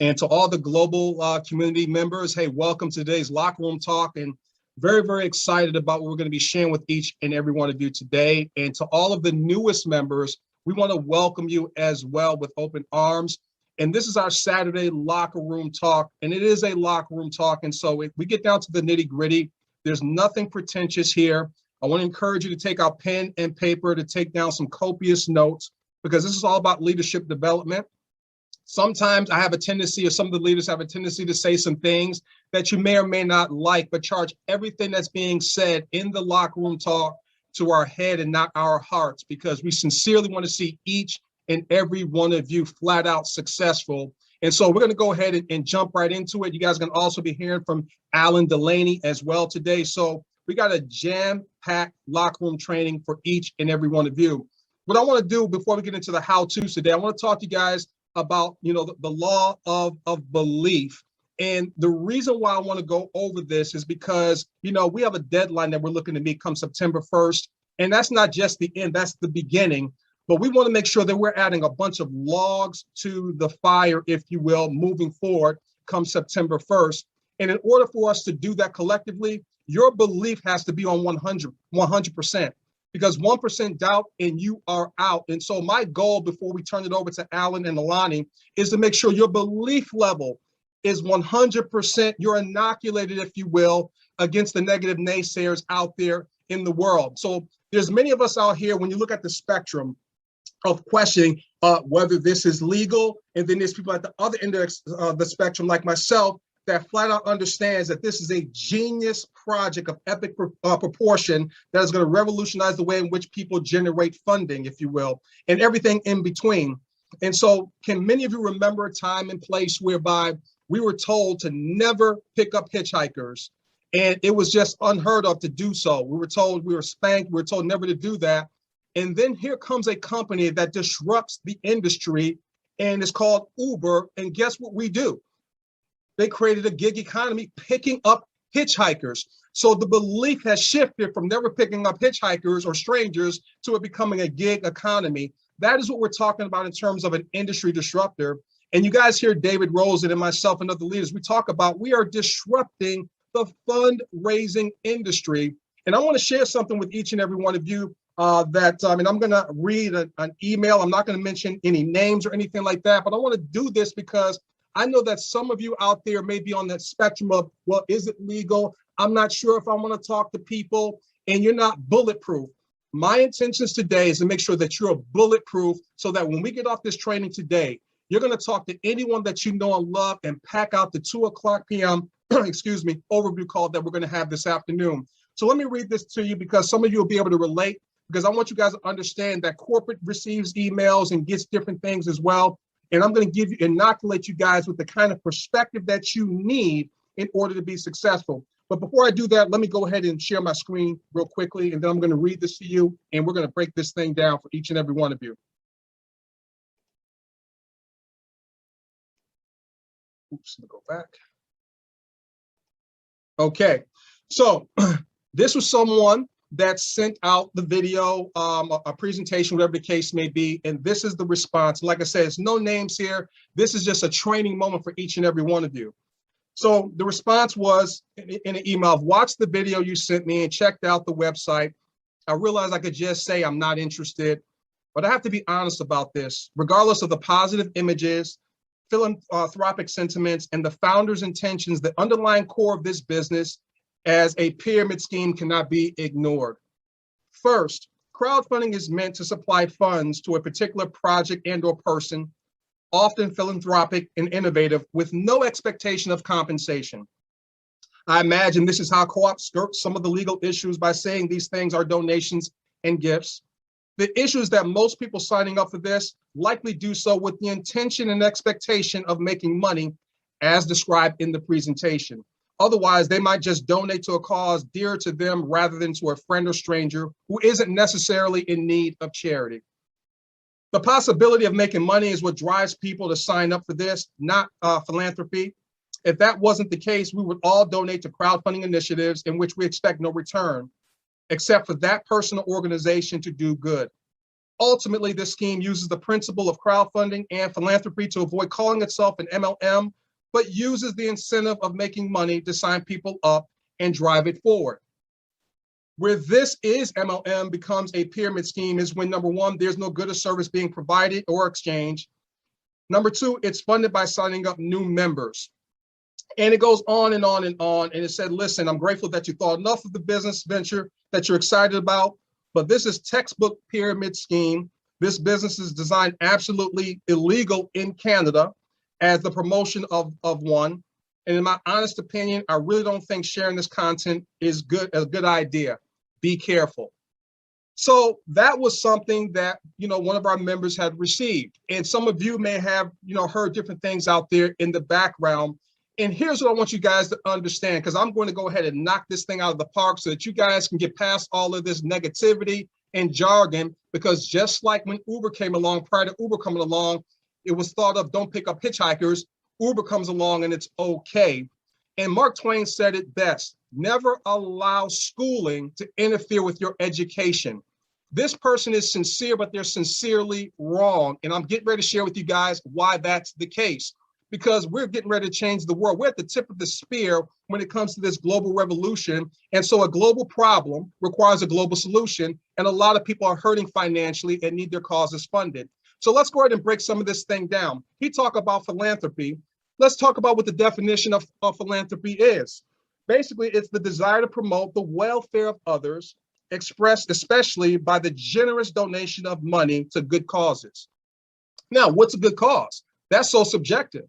And to all the global community members, hey, welcome to today's Locker Room Talk. And very, very excited about what we're going to be sharing with each and every one of you today. And to all of the newest members, we want to welcome you as well with open arms. And this is our Saturday Locker Room Talk, and it is a locker room talk. And so if we get down to the nitty gritty, there's nothing pretentious here. I want to encourage you to take out pen and paper to take down some copious notes, because this is all about leadership development. Sometimes I have a tendency, or some of the leaders have a tendency to say some things that you may or may not like, but charge everything that's being said in the locker room talk to our head and not our hearts, because we sincerely want to see each and every one of you flat out successful. And so we're going to go ahead and jump right into it. You guys are going to also be hearing from Alan Delaney as well today. So we got a jam-packed locker room training for each and every one of you. What I want to do before we get into the how-tos today, I want to talk to you guys about, the law of belief. And the reason why I want to go over this is because, we have a deadline that we're looking to meet come September 1st. And that's not just the end, that's the beginning. But we want to make sure that we're adding a bunch of logs to the fire, if you will, moving forward come September 1st. And in order for us to do that collectively, your belief has to be on 100%. Because 1% doubt and you are out. And so my goal before we turn it over to Alan and Alani is to make sure your belief level is 100%. You're inoculated, if you will, against the negative naysayers out there in the world. So there's many of us out here, when you look at the spectrum of questioning whether this is legal, and then there's people at the other end of the spectrum like myself that flat out understands that this is a genius project of epic proportion that is going to revolutionize the way in which people generate funding, if you will, and everything in between. And so can many of you remember a time and place whereby we were told to never pick up hitchhikers, and it was just unheard of to do so? We were told, we were spanked, we were told never to do that. And then here comes a company that disrupts the industry, and it's called Uber. And guess what we do? They created a gig economy picking up hitchhikers. So the belief has shifted from never picking up hitchhikers or strangers to it becoming a gig economy. That is what we're talking about in terms of an industry disruptor. And you guys hear David Rosen and myself and other leaders, we talk about we are disrupting the fundraising industry. And I want to share something with each and every one of you I'm going to read an email. I'm not going to mention any names or anything like that, but I want to do this because I know that some of you out there may be on that spectrum of, well, is it legal? I'm not sure if I want to talk to people, and you're not bulletproof. My intentions today is to make sure that you're bulletproof so that when we get off this training today, you're going to talk to anyone that you know and love and pack out the 2:00 p.m. overview call that we're going to have this afternoon. So let me read this to you because some of you will be able to relate, because I want you guys to understand that corporate receives emails and gets different things as well. And I'm going to inoculate you guys with the kind of perspective that you need in order to be successful. But before I do that, let me go ahead and share my screen real quickly, and then I'm going to read this to you, and we're going to break this thing down for each and every one of you. Oops, let me go back. Okay, so this was someone that sent out the video, a presentation, whatever the case may be, and this is the response. Like I said, it's no names here. This is just a training moment for each and every one of you. So the response was in an email: I've watched the video you sent me and checked out the website. I realized I could just say I'm not interested, but I have to be honest about this. Regardless of the positive images, philanthropic sentiments, and the founder's intentions, the underlying core of this business as a pyramid scheme cannot be ignored. First, crowdfunding is meant to supply funds to a particular project and or person, often philanthropic and innovative, with no expectation of compensation. I imagine this is how co-op skirts some of the legal issues by saying these things are donations and gifts. The issue is that most people signing up for this likely do so with the intention and expectation of making money, as described in the presentation. Otherwise, they might just donate to a cause dear to them rather than to a friend or stranger who isn't necessarily in need of charity. The possibility of making money is what drives people to sign up for this, not philanthropy. If that wasn't the case, we would all donate to crowdfunding initiatives in which we expect no return, except for that person or organization to do good. Ultimately, this scheme uses the principle of crowdfunding and philanthropy to avoid calling itself an MLM, but uses the incentive of making money to sign people up and drive it forward. Where this is MLM becomes a pyramid scheme is when, number one, there's no good or service being provided or exchanged. Number two, it's funded by signing up new members. And it goes on and on and on. And it said, listen, I'm grateful that you thought enough of the business venture that you're excited about, but this is textbook pyramid scheme. This business is designed absolutely illegal in Canada as the promotion of one. And in my honest opinion, I really don't think sharing this content is a good idea. Be careful. So that was something that, one of our members had received. And some of you may have, heard different things out there in the background. And here's what I want you guys to understand, because I'm going to go ahead and knock this thing out of the park so that you guys can get past all of this negativity and jargon, because just like when Uber came along, prior to Uber coming along, it was thought of don't pick up hitchhikers. Uber comes along and it's okay. And Mark Twain said it best, never allow schooling to interfere with your education. This person is sincere, but they're sincerely wrong. And I'm getting ready to share with you guys why that's the case. Because we're getting ready to change the world. We're at the tip of the spear when it comes to this global revolution. And so a global problem requires a global solution. And a lot of people are hurting financially and need their causes funded. So let's go ahead and break some of this thing down. He talked about philanthropy. Let's talk about what the definition of philanthropy is. Basically, it's the desire to promote the welfare of others, expressed especially by the generous donation of money to good causes. Now, what's a good cause? That's so subjective.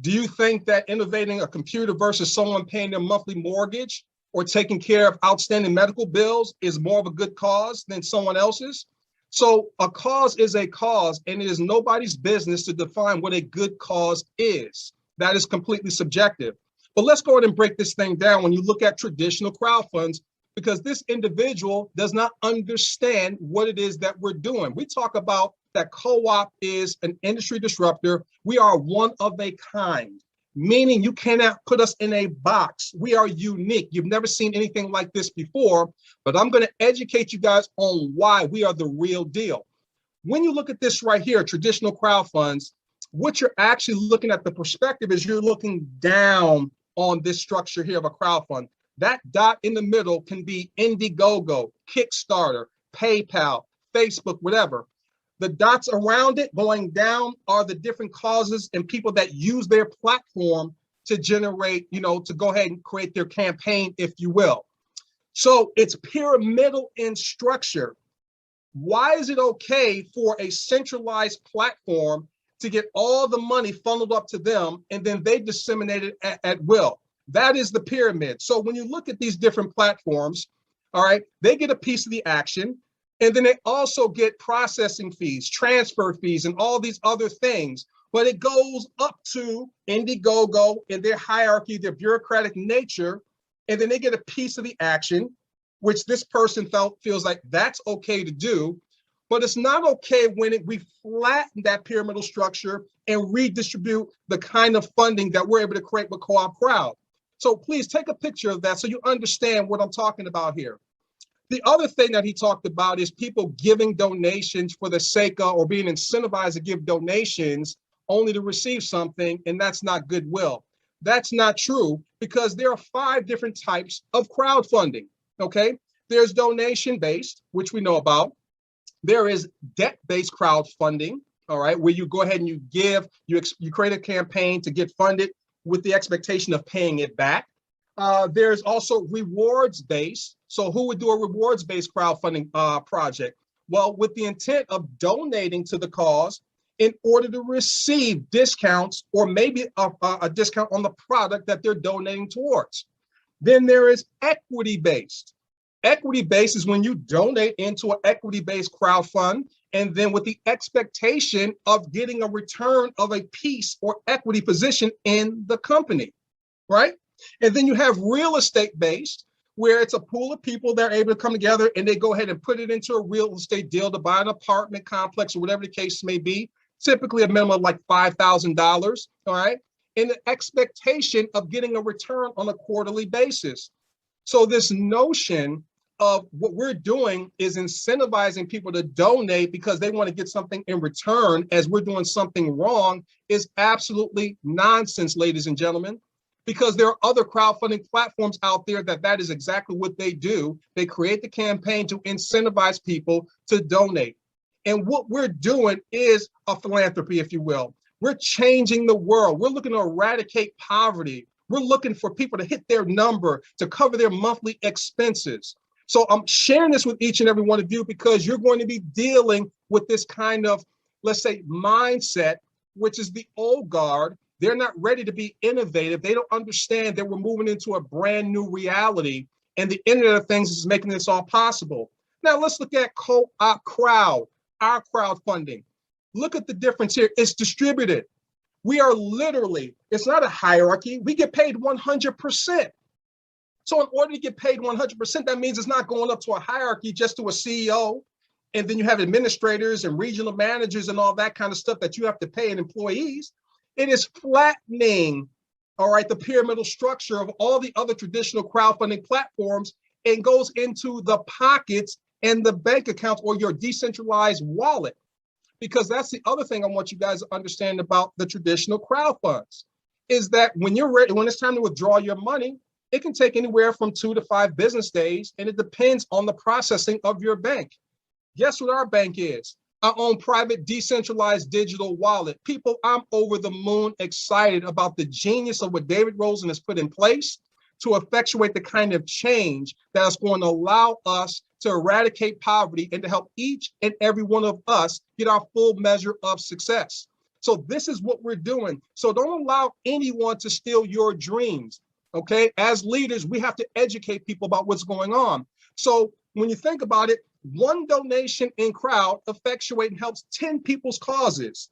Do you think that innovating a computer versus someone paying their monthly mortgage or taking care of outstanding medical bills is more of a good cause than someone else's? So a cause is a cause, and it is nobody's business to define what a good cause is. That is completely subjective. But let's go ahead and break this thing down when you look at traditional crowd funds, because this individual does not understand what it is that we're doing. We talk about that co-op is an industry disruptor. We are one of a kind, meaning you cannot put us in a box. We are unique. You've never seen anything like this before, but I'm going to educate you guys on why we are the real deal. When you look at this right here, traditional crowd funds, what you're actually looking at, the perspective is you're looking down on this structure here of a crowd fund. That dot in the middle can be Indiegogo, Kickstarter, PayPal, Facebook, whatever. The dots around it going down are the different causes and people that use their platform to generate, to go ahead and create their campaign, if you will. So it's pyramidal in structure. Why is it okay for a centralized platform to get all the money funneled up to them and then they disseminate it at will? That is the pyramid. So when you look at these different platforms, all right, they get a piece of the action. And then they also get processing fees, transfer fees, and all these other things. But it goes up to Indiegogo in their hierarchy, their bureaucratic nature, and then they get a piece of the action, which this person feels like that's okay to do. But it's not okay when we flatten that pyramidal structure and redistribute the kind of funding that we're able to create with Coopcrowd. So please take a picture of that so you understand what I'm talking about here. The other thing that he talked about is people giving donations for the sake of, or being incentivized to give donations only to receive something, and that's not goodwill. That's not true, because there are 5 different types of crowdfunding, okay? There's donation-based, which we know about. There is debt-based crowdfunding, all right, where you go ahead and you give, you create a campaign to get funded with the expectation of paying it back. There's also rewards-based. So who would do a rewards-based crowdfunding project? Well, with the intent of donating to the cause in order to receive discounts or maybe a discount on the product that they're donating towards. Then there is equity-based. Equity-based is when you donate into an equity-based crowd fund, and then with the expectation of getting a return of a piece or equity position in the company, right? And then you have real estate-based, where it's a pool of people that are able to come together and they go ahead and put it into a real estate deal to buy an apartment complex or whatever the case may be, typically a minimum of like $5,000, all right? In the expectation of getting a return on a quarterly basis. So this notion of what we're doing is incentivizing people to donate because they want to get something in return as we're doing something wrong is absolutely nonsense, ladies and gentlemen, because there are other crowdfunding platforms out there that is exactly what they do. They create the campaign to incentivize people to donate. And what we're doing is a philanthropy, if you will. We're changing the world. We're looking to eradicate poverty. We're looking for people to hit their number to cover their monthly expenses. So I'm sharing this with each and every one of you because you're going to be dealing with this kind of, let's say, mindset, which is the old guard. They're not ready to be innovative. They don't understand that we're moving into a brand new reality, and the Internet of Things is making this all possible. Now let's look at Coopcrowd, our crowdfunding. Look at the difference here. It's distributed. We are literally, it's not a hierarchy. We get paid 100%. So in order to get paid 100%, that means it's not going up to a hierarchy just to a CEO. And then you have administrators and regional managers and all that kind of stuff that you have to pay and employees. It is flattening, all right, the pyramidal structure of all the other traditional crowdfunding platforms and goes into the pockets and the bank accounts or your decentralized wallet. Because that's the other thing I want you guys to understand about the traditional crowd funds is that when you're ready, when it's time to withdraw your money, it can take anywhere from 2 to 5 business days, and it depends on the processing of your bank. Guess what our bank is? Our own private decentralized digital wallet. People, I'm over the moon excited about the genius of what David Rosen has put in place to effectuate the kind of change that's going to allow us to eradicate poverty and to help each and every one of us get our full measure of success. So this is what we're doing. So don't allow anyone to steal your dreams, okay? As leaders, we have to educate people about what's going on. So when you think about it, one donation in crowd effectuates and helps 10 people's causes.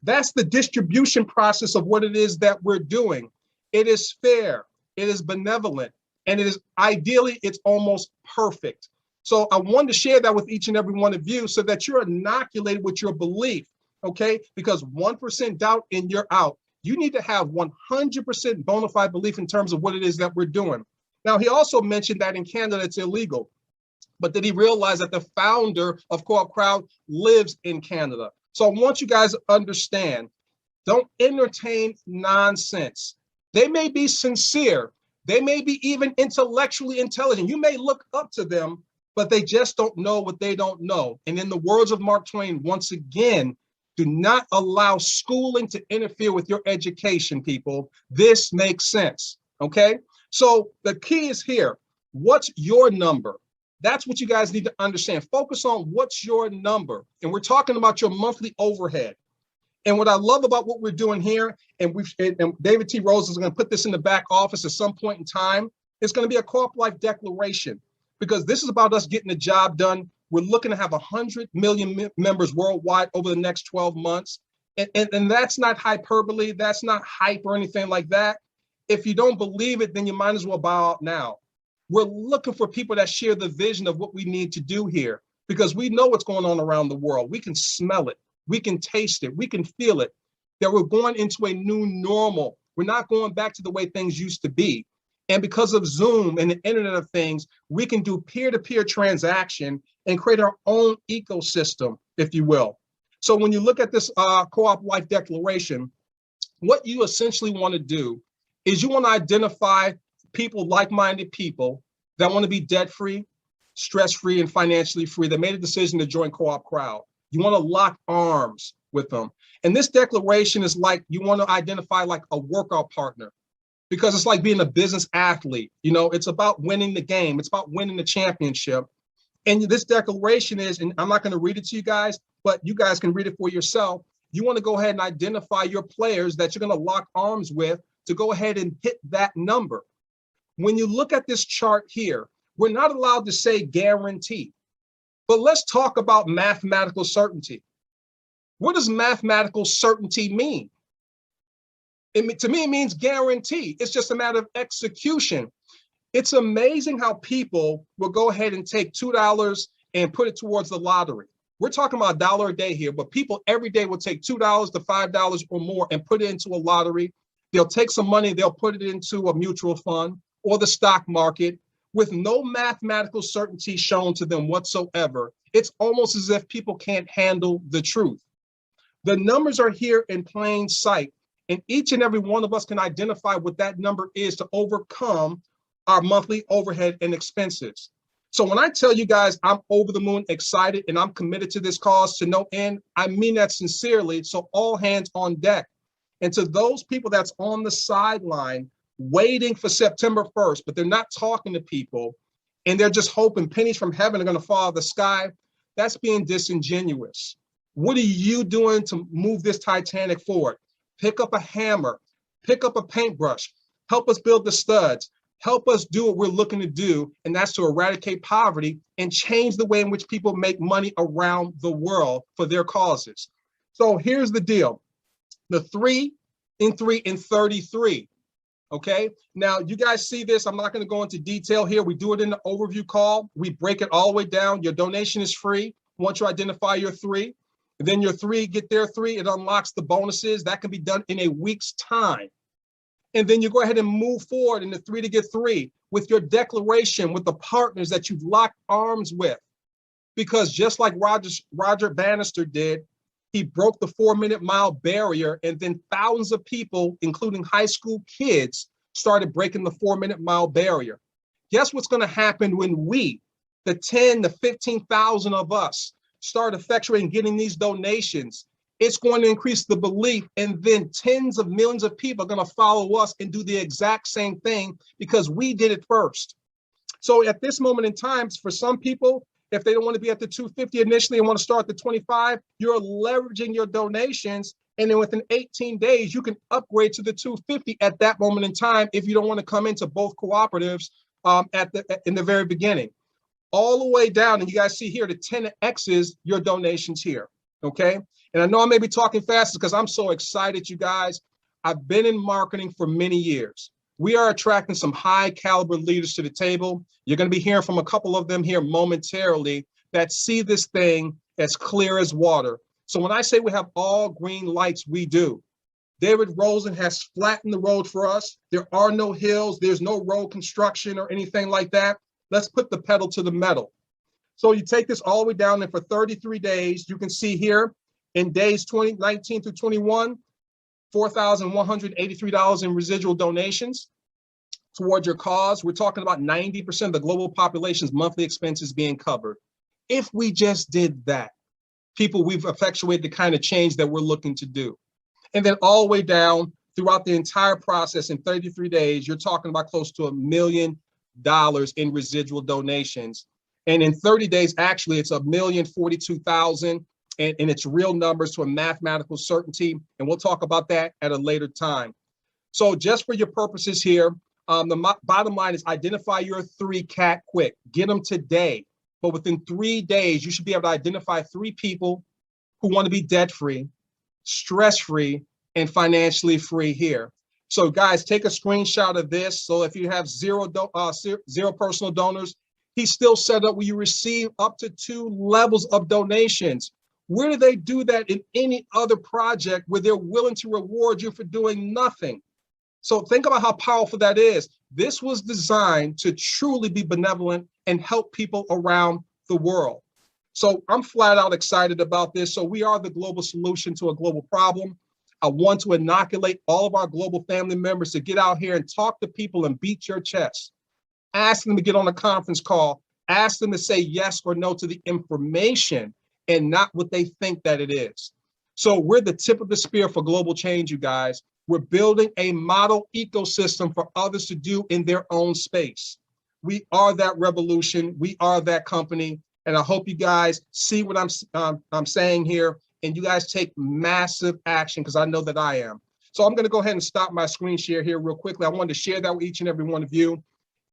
That's the distribution process of what it is that we're doing. It is fair, it is benevolent, and it is ideally, it's almost perfect. So I wanted to share that with each and every one of you so that you're inoculated with your belief, okay? Because 1% doubt and you're out. You need to have 100% bona fide belief in terms of what it is that we're doing. Now, he also mentioned that in Canada, it's illegal. But did he realize that the founder of Coopcrowd lives in Canada? So I want you guys to understand, don't entertain nonsense. They may be sincere. They may be even intellectually intelligent. You may look up to them, but they just don't know what they don't know. And in the words of Mark Twain, once again, do not allow schooling to interfere with your education, people. This makes sense, okay? So the key is here. What's your number? That's what you guys need to understand. Focus on what's your number. And we're talking about your monthly overhead. And what I love about what we're doing here, and David T. Rose is going to put this in the back office at some point in time, it's going to be a Co-op Life declaration, because this is about us getting the job done. We're looking to have 100 million members worldwide over the next 12 months. And that's not hyperbole. That's not hype or anything like that. If you don't believe it, then you might as well bow out now. We're looking for people that share the vision of what we need to do here, because we know what's going on around the world. We can smell it. We can taste it. We can feel it, that we're going into a new normal. We're not going back to the way things used to be. And because of Zoom and the Internet of Things, we can do peer-to-peer transaction and create our own ecosystem, if you will. So when you look at this Co-op Life Declaration, what you essentially want to do is you want to identify people, like-minded people that want to be debt-free, stress-free, and financially free, that made a decision to join Coopcrowd. You want to lock arms with them. And this declaration is like, you want to identify like a workout partner, because it's like being a business athlete. You know, it's about winning the game. It's about winning the championship. And this declaration is, and I'm not going to read it to you guys, but you guys can read it for yourself. You want to go ahead and identify your players that you're going to lock arms with to go ahead and hit that number. When you look at this chart here, we're not allowed to say guarantee, but let's talk about mathematical certainty. What does mathematical certainty mean? To me, it means guarantee. It's just a matter of execution. It's amazing how people will go ahead and take $2 and put it towards the lottery. We're talking about $1 a day here, but people every day will take $2 to $5 or more and put it into a lottery. They'll take some money, they'll put it into a mutual fund or the stock market. with no mathematical certainty shown to them whatsoever. It's almost as if people can't handle the truth. The numbers are here in plain sight, and each and every one of us can identify what that number is to overcome our monthly overhead and expenses. So when I tell you guys I'm over the moon excited and I'm committed to this cause to no end, I mean that sincerely. So all hands on deck. And to those people that's on the sideline waiting for September 1st, but they're not talking to people and they're just hoping pennies from heaven are going to fall out of the sky, that's being disingenuous. What are you doing to move this Titanic forward? Pick up a hammer, pick up a paintbrush, help us build the studs, help us do what we're looking to do, and that's to eradicate poverty and change the way in which people make money around the world for their causes. So here's the deal. The 3 in 3 in 33, okay? Now, you guys see this. I'm not going to go into detail here. We do it in the overview call. We break it all the way down. Your donation is free once you identify your 3. And then your 3 get their 3. It unlocks the bonuses. That can be done in a week's time. And then you go ahead and move forward in the 3 to get 3 with your declaration with the partners that you've locked arms with. Because just like Roger Bannister did, he broke the 4-minute mile barrier, and then thousands of people, including high school kids, started breaking the 4-minute mile barrier. Guess what's going to happen when we, the 10 to 15,000 of us, start effectuating getting these donations? It's going to increase the belief, and then tens of millions of people are going to follow us and do the exact same thing because we did it first. So at this moment in time, for some people, if they don't want to be at the 250 initially and want to start the 25, you're leveraging your donations. And then within 18 days, you can upgrade to the 250 at that moment in time if you don't want to come into both cooperatives in the very beginning. All the way down, and you guys see here, the 10X's your donations here, okay? And I know I may be talking fast because I'm so excited, you guys. I've been in marketing for many years. We are attracting some high caliber leaders to the table. You're going to be hearing from a couple of them here momentarily that see this thing as clear as water. So when I say we have all green lights, we do. David Rosen has flattened the road for us. There are no hills. There's no road construction or anything like that. Let's put the pedal to the metal. So you take this all the way down, and for 33 days, you can see here in days 19 through 21, $4,183 in residual donations toward your cause. We're talking about 90% of the global population's monthly expenses being covered. If we just did that, people, we've effectuated the kind of change that we're looking to do. And then all the way down throughout the entire process in 33 days, you're talking about close to $1 million in residual donations. And in 30 days, actually, it's $1,042,000. And it's real numbers to a mathematical certainty. And we'll talk about that at a later time. So just for your purposes here, the bottom line is identify your 3 cat quick. Get them today. But within 3 days, you should be able to identify 3 people who want to be debt-free, stress-free, and financially free here. So guys, take a screenshot of this. So if you have zero personal donors, he's still set up where you receive up to 2 levels of donations. Where do they do that in any other project where they're willing to reward you for doing nothing? So think about how powerful that is. This was designed to truly be benevolent and help people around the world. So I'm flat out excited about this. So we are the global solution to a global problem. I want to inoculate all of our global family members to get out here and talk to people and beat your chest. Ask them to get on a conference call. Ask them to say yes or no to the information and not what they think that it is. So we're the tip of the spear for global change, you guys. We're building a model ecosystem for others to do in their own space. We are that revolution. We are that company. And I hope you guys see what I'm saying here, and you guys take massive action, because I know that I am. So I'm going to go ahead and stop my screen share here real quickly. I wanted to share that with each and every one of you.